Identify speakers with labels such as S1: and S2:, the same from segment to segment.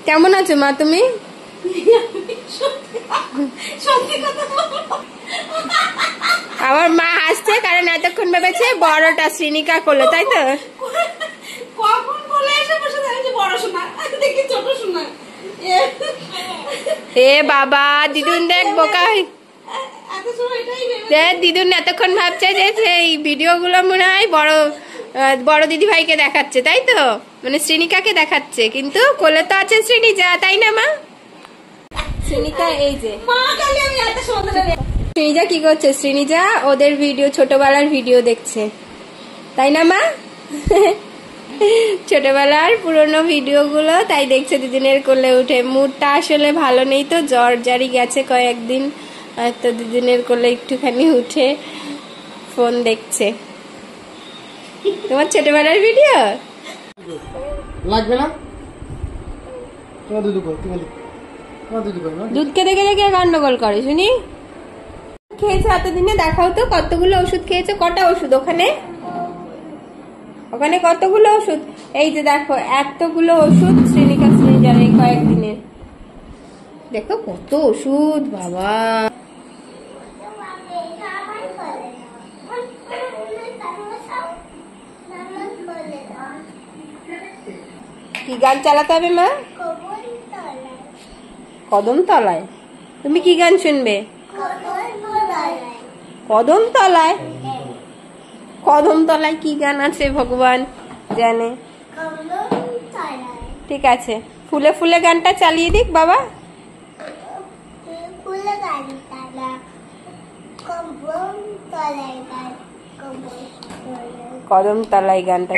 S1: কেমন আছো মা তুমি? আমার মা হাসছে কারণ এতক্ষণ ভেবেছে বড়টা শ্রীনিকা করলো, তাই তো? এ বাবা, দিদুন দেখ বোকা। দিদুন এতক্ষণ ভাবছে যে এই ভিডিও গুলো মনে হয় বড় দিদি ভাইকে দেখাচ্ছে, তাই তো? মানে শ্রীনিকাকে দেখাচ্ছে, কিন্তু কোলে তো আছে শ্রীনিজা, তাই না মা? শ্রীনিকা এই যে শ্রীনিজা কি করছে? শ্রীনিজা ওদের ভিডিও, ছোটবেলার ভিডিও দেখছে, তাই না মা? ছোটবেলার পুরনো ভিডিও গুলো তাই দেখছে দিদিনের কোলে উঠে। মুডটা আসলে ভালো নেই তো, জ্বর জারি গেছে কয়েকদিন, তো দিদিনের কোলে একটুখানি উঠে ফোন দেখছে। তোমার ছোটবেলার ভিডিও
S2: লাগবে না?
S1: দুধ খেতে খেতে গন্ডগোল করে শুনি। খেয়েছো এতদিনে? দেখাও তো কতগুলো ওষুধ খেয়েছো। কটা ওষুধ ওখানে? ওখানে কতগুলো ওষুধ? এই যে দেখো এতগুলো ওষুধ শ্রীনিকা শ্রীনিজার এই কয়েকদিনের। দেখো কত ওষুধ বাবা। কি গান চালাতে হবে মা? কদম তলায়। তুমি কি গান শুনবে? কদম তলায়? কদম তলায় কি গান আছে ভগবান জানে। ঠিক আছে, ফুলে ফুলে গানটা চালিয়ে দিক বাবা। কদম তলায় গানটা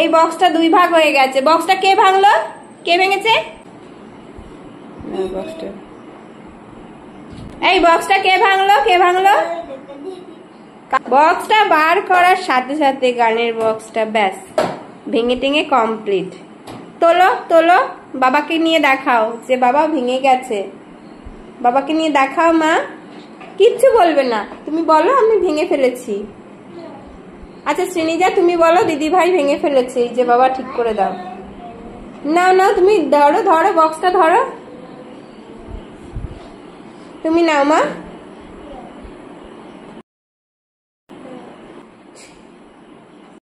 S1: এই বক্সটা দুই ভাগ হয়ে গেছে। বক্সটা কে ভাঙলো? কে ভেঙেছে এই বক্সটা? কে ভাঙলো? কে ভাঙলো? বক্সটা বার করার সাথে সাথে গানের বক্সটা ব্যাস ভেঙে টেঙে কমপ্লিট। তোলো তোলো, বাবাকে নিয়ে দেখাও যে বাবা ভেঙে গেছে। বাবাকে নিয়ে দেখাও মা। কিচ্ছু বলবে না, তুমি বলো আমি ভেঙে ফেলেছি। আচ্ছা শ্রীনিজা তুমি বলো দিদি ভাই ভেঙে ফেলেছে, এই যে বাবা ঠিক করে দাও। না না তুমি ধরো, ধরো বক্সটা ধরো, তুমি নাও মা।